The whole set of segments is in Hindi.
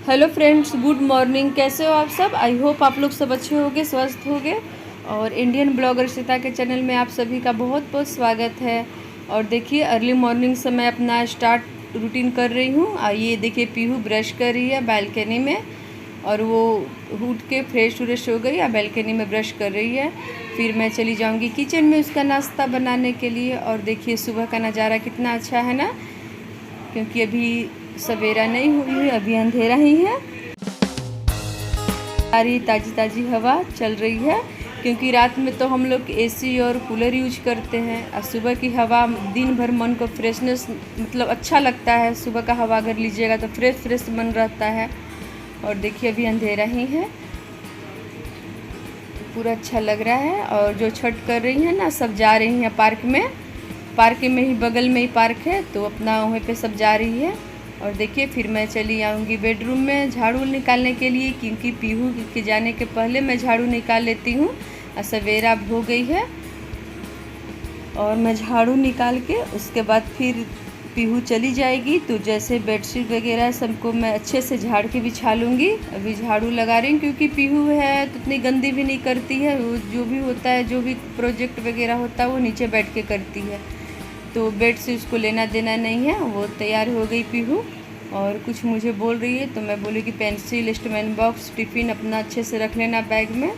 Hello friends, good morning. कैसे हो आप सब? आई होप आप लोग सब अच्छे होंगे, स्वस्थ होंगे। और इंडियन ब्लॉगर सीता के चैनल में आप सभी का बहुत बहुत स्वागत है। और देखिए, अर्ली मॉर्निंग से मैं अपना स्टार्ट रूटीन कर रही हूँ। ये देखिए, पीहू ब्रश कर रही है बालकनी में, और वो उठ के फ्रेश व्रेश हो गई, बालकनी में ब्रश कर रही है। फिर मैं चली जाऊँगी किचन में उसका नाश्ता बनाने के लिए। और देखिए, सुबह का नज़ारा कितना अच्छा है ना, क्योंकि अभी सवेरा नहीं हुई है, अभी अंधेरा ही है। सारी ताज़ी ताज़ी हवा चल रही है, क्योंकि रात में तो हम लोग एसी और कूलर यूज करते हैं। और सुबह की हवा दिन भर मन को फ्रेशनेस मतलब अच्छा लगता है। सुबह का हवा अगर लीजिएगा तो फ्रेश फ्रेश मन रहता है। और देखिए, अभी अंधेरा ही है, पूरा अच्छा लग रहा है। और जो छठ कर रही हैं ना, सब जा रही हैं पार्क में। पार्क में ही बगल में ही पार्क है, तो अपना वहीं पे सब जा रही है। और देखिए, फिर मैं चली आऊँगी बेडरूम में झाड़ू निकालने के लिए, क्योंकि पीहू के जाने के पहले मैं झाड़ू निकाल लेती हूँ। सवेरा हो गई है, और मैं झाड़ू निकाल के उसके बाद फिर पीहू चली जाएगी। तो जैसे बेडशीट वगैरह सबको मैं अच्छे से झाड़ के बिछा लूँगी। अभी झाड़ू लगा रही हूँ, क्योंकि पीहू है तो इतनी गंदी भी नहीं करती है। वो जो भी होता है, जो भी प्रोजेक्ट वगैरह होता है, वो नीचे बैठ के करती है। तो बेड से उसको लेना देना नहीं है। वो तैयार हो गई पीहू, और कुछ मुझे बोल रही है, तो मैं बोली कि पेंसिल, स्टूडेंट बॉक्स, टिफ़िन अपना अच्छे से रख लेना बैग में।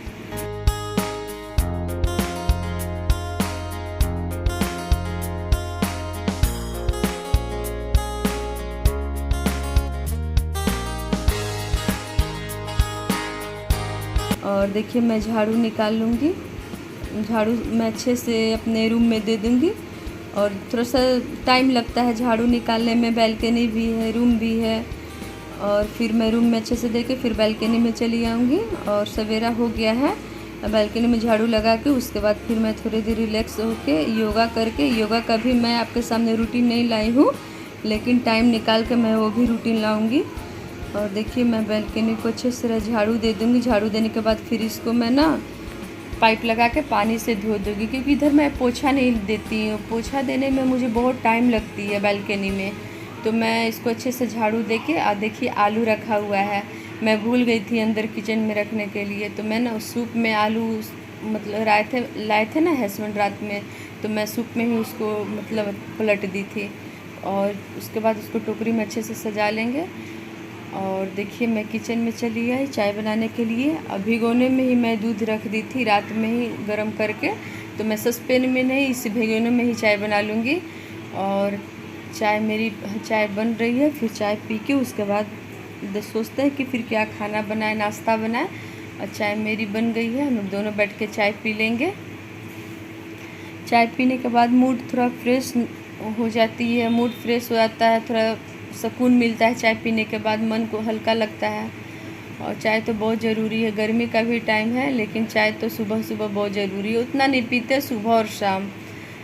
और देखिए, मैं झाड़ू निकाल लूँगी। झाड़ू मैं अच्छे से अपने रूम में दे दूँगी, और थोड़ा सा टाइम लगता है झाड़ू निकालने में। बालकनी भी है, रूम भी है। और फिर मैं रूम में अच्छे से दे के फिर बालकनी में चली आऊँगी। और सवेरा हो गया है, बालकनी में झाड़ू लगा के उसके बाद फिर मैं थोड़ी देर रिलैक्स होके योगा करके, योगा का भी मैं आपके सामने रूटीन नहीं लाई हूँ, लेकिन टाइम निकाल के मैं वो भी रूटीन लाऊँगी। और देखिए, मैं बालकनी को अच्छे से झाड़ू दे दूँगी। झाड़ू देने के बाद फिर इसको मैं ना पाइप लगा के पानी से धो दूँगी, क्योंकि इधर मैं पोछा नहीं देती हूँ। पोछा देने में मुझे बहुत टाइम लगती है बालकनी में। तो मैं इसको अच्छे से झाड़ू दे के, देखिए आलू रखा हुआ है, मैं भूल गई थी अंदर किचन में रखने के लिए। तो मैं ना सूप में आलू मतलब लाए थे ना हस्बैंड रात में, तो मैं सूप में ही उसको मतलब पलट दी थी। और उसके बाद उसको टोकरी में अच्छे से सजा लेंगे। और देखिए, मैं किचन में चली आई चाय बनाने के लिए। भिगोने में ही मैं दूध रख दी थी रात में ही गर्म करके, तो मैं सस्पेन में नहीं, इस भिगोने में ही चाय बना लूँगी। और मेरी चाय बन रही है। फिर चाय पी के उसके बाद सोचते हैं कि फिर क्या खाना बनाए, नाश्ता बनाए। और चाय मेरी बन गई है, हम लोग दोनों बैठ के चाय पी लेंगे। चाय पीने के बाद मूड थोड़ा फ्रेश हो जाती है, मूड फ्रेश हो जाता है, थोड़ा सुकून मिलता है। चाय पीने के बाद मन को हल्का लगता है। और चाय तो बहुत ज़रूरी है, गर्मी का भी टाइम है, लेकिन चाय तो सुबह सुबह बहुत ज़रूरी है। उतना नहीं पीते, सुबह और शाम।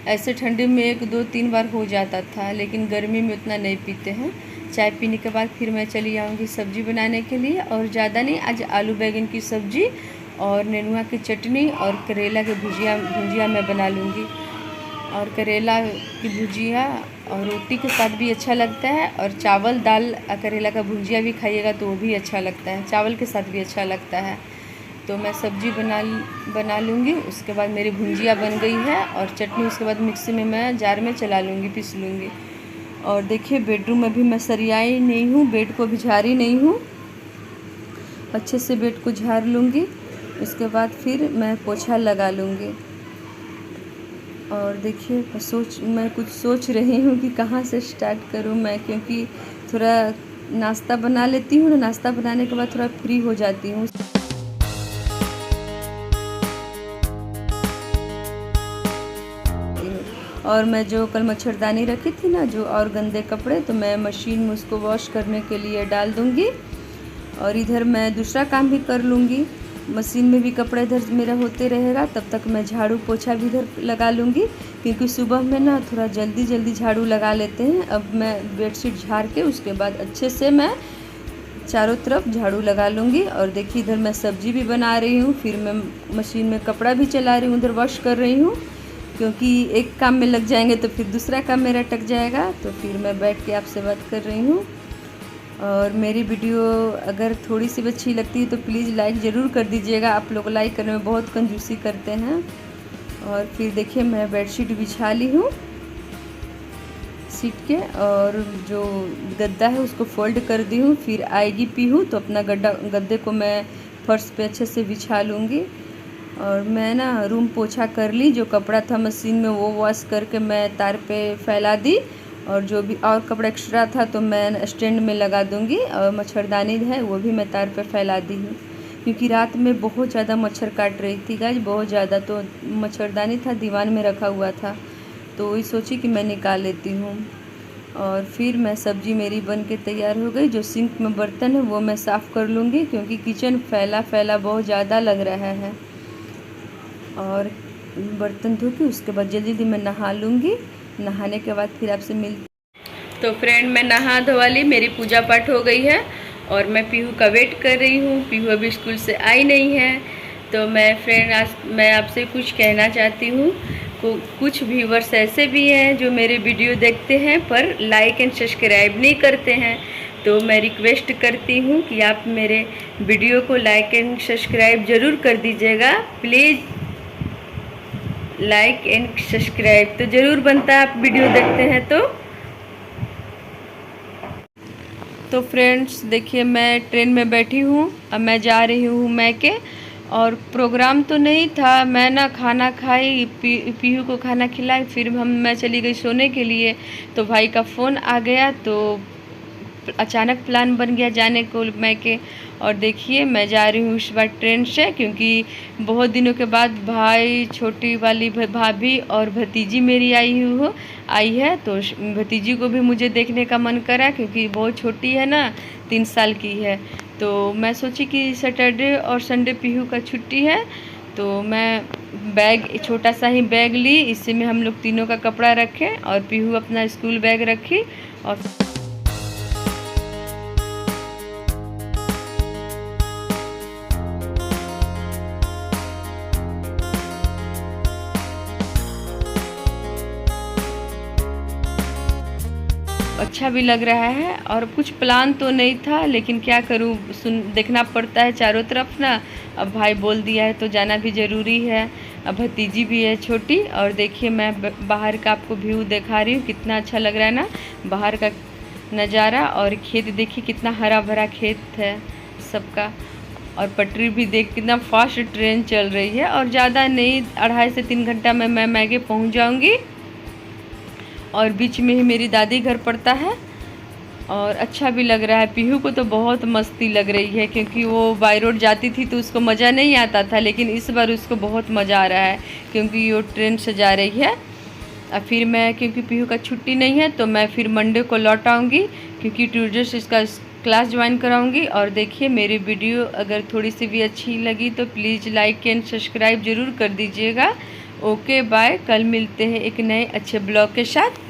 ऐसे ठंडी में 1 2 3 बार हो जाता था, लेकिन गर्मी में उतना नहीं पीते हैं। चाय पीने के बाद फिर मैं चली आऊँगी सब्ज़ी बनाने के लिए। और ज़्यादा नहीं, आज आलू बैंगन की सब्ज़ी और नेनुआ की चटनी और करेला की भुजिया मैं बना लूँगी। और करेला की भुजिया और रोटी के साथ भी अच्छा लगता है। और चावल दाल करेला का भुजिया भी खाइएगा तो वो भी अच्छा लगता है, चावल के साथ भी अच्छा लगता है। तो मैं सब्ज़ी बना लूँगी। उसके बाद मेरी भुजिया बन गई है, और चटनी उसके बाद मिक्सी में मैं जार में चला लूँगी, पीस लूँगी। और देखिए, बेडरूम में भी मैं सरियाई नहीं हूँ, बेड को भी झाड़ी नहीं हूँ। अच्छे से बेड को झाड़ लूँगी, उसके बाद फिर मैं पोछा लगा लूँगी। और देखिए, मैं कुछ सोच रही हूँ कि कहाँ से स्टार्ट करूँ मैं, क्योंकि थोड़ा नाश्ता बना लेती हूँ ना, नाश्ता बनाने के बाद थोड़ा फ्री हो जाती हूँ। और मैं जो कल मच्छरदानी रखी थी ना, जो और गंदे कपड़े, तो मैं मशीन में उसको वॉश करने के लिए डाल दूँगी। और इधर मैं दूसरा काम भी कर लूँगी, मशीन में भी कपड़ा इधर मेरा होते रहेगा। तब तक मैं झाड़ू पोछा भी इधर लगा लूँगी, क्योंकि सुबह में ना थोड़ा जल्दी झाड़ू लगा लेते हैं। अब मैं बेडशीट झाड़ के उसके बाद अच्छे से मैं चारों तरफ झाड़ू लगा लूँगी। और देखिए, इधर मैं सब्ज़ी भी बना रही हूँ, फिर मैं मशीन में कपड़ा भी चला रही हूँ, उधर वॉश कर रही हूँ, क्योंकि एक काम में लग जाएंगे तो फिर दूसरा काम मेरा अटक जाएगा। तो फिर मैं बैठ के आपसे बात कर रही हूँ। और मेरी वीडियो अगर थोड़ी सी भी अच्छी लगती है तो प्लीज़ लाइक ज़रूर कर दीजिएगा। आप लोग लाइक करने में बहुत कंजूसी करते हैं। और फिर देखिए मैं बेडशीट बिछा ली हूँ सीट के, और जो गद्दा है उसको फोल्ड कर दी हूँ। फिर आएगी पीहू तो अपना गद्दे को मैं फर्श पे अच्छे से बिछा लूँगी। और मैं ना रूम पोछा कर ली, जो कपड़ा था मशीन में वो वॉश करके मैं तार पे फैला दी, और जो भी और कपड़ा एक्स्ट्रा था तो मैं स्टैंड में लगा दूँगी। और मच्छरदानी है वो भी मैं तार पे फैला दी हूँ, क्योंकि रात में बहुत ज़्यादा मच्छर काट रही थी गाइस, बहुत ज़्यादा। तो मच्छरदानी था दीवान में रखा हुआ था, तो वही सोची कि मैं निकाल लेती हूँ। और फिर मैं सब्ज़ी मेरी बन के तैयार हो गई। जो सिंक में बर्तन है वो मैं साफ़ कर लूँगी, क्योंकि किचन फैला फैला बहुत ज़्यादा लग रहा है। और बर्तन धो के उसके बाद जल्दी जल्दी मैं नहा लूँगी। नहाने के बाद फिर आपसे तो फ्रेंड मैं नहा धोवा ली, मेरी पूजा पाठ हो गई है और मैं पीहू का वेट कर रही हूँ। पीहू अभी स्कूल से आई नहीं है। तो मैं फ्रेंड आज मैं आपसे कुछ कहना चाहती हूँ। कुछ व्यूवर्स ऐसे भी हैं जो मेरे वीडियो देखते हैं पर लाइक एंड सब्सक्राइब नहीं करते हैं। तो मैं रिक्वेस्ट करती हूँ कि आप मेरे वीडियो को लाइक एंड सब्सक्राइब ज़रूर कर दीजिएगा। प्लीज़ लाइक एंड सब्सक्राइब तो ज़रूर बनता है, आप वीडियो देखते हैं तो फ्रेंड्स देखिए मैं ट्रेन में बैठी हूँ। अब मैं जा रही हूँ मैके, और प्रोग्राम तो नहीं था। मैं ना खाना खाई, पीहू को खाना खिलाई, फिर मैं चली गई सोने के लिए। तो भाई का फ़ोन आ गया, तो अचानक प्लान बन गया जाने को मैके। और देखिए मैं जा रही हूँ इस बार ट्रेन से, क्योंकि बहुत दिनों के बाद भाई, छोटी वाली भाभी और भतीजी मेरी आई है। तो भतीजी को भी मुझे देखने का मन करा, क्योंकि बहुत छोटी है ना, 3 साल की है। तो मैं सोची कि सैटरडे और संडे पीहू का छुट्टी है, तो मैं छोटा सा ही बैग ली। इसी में हम लोग तीनों का कपड़ा रखें, और पीहू अपना स्कूल बैग रखी। और अच्छा भी लग रहा है। और कुछ प्लान तो नहीं था, लेकिन क्या करूँ, देखना पड़ता है चारों तरफ ना। अब भाई बोल दिया है तो जाना भी ज़रूरी है। अब भतीजी भी है छोटी। और देखिए मैं बाहर का आपको व्यू दिखा रही हूँ, कितना अच्छा लग रहा है ना बाहर का नज़ारा। और खेत देखिए कितना हरा भरा खेत है सबका। और पटरी भी देख, कितना फास्ट ट्रेन चल रही है। और ज़्यादा नहीं, 2.5 से 3 घंटा में मैं मैके पहुँच जाऊँगी। और बीच में ही मेरी दादी घर पड़ता है, और अच्छा भी लग रहा है। पीहू को तो बहुत मस्ती लग रही है, क्योंकि वो बाई रोड जाती थी तो उसको मज़ा नहीं आता था, लेकिन इस बार उसको बहुत मज़ा आ रहा है, क्योंकि वो ट्रेन से जा रही है। और फिर मैं, क्योंकि पीहू का छुट्टी नहीं है, तो मैं फिर मंडे को लौट आऊँगी, क्योंकि ट्यूसडे से इसका क्लास ज्वाइन कराऊंगी। और देखिए मेरी वीडियो अगर थोड़ी सी भी अच्छी लगी तो प्लीज़ लाइक एंड सब्सक्राइब ज़रूर कर दीजिएगा। ओके बाय, कल मिलते हैं एक नए अच्छे ब्लॉग के साथ।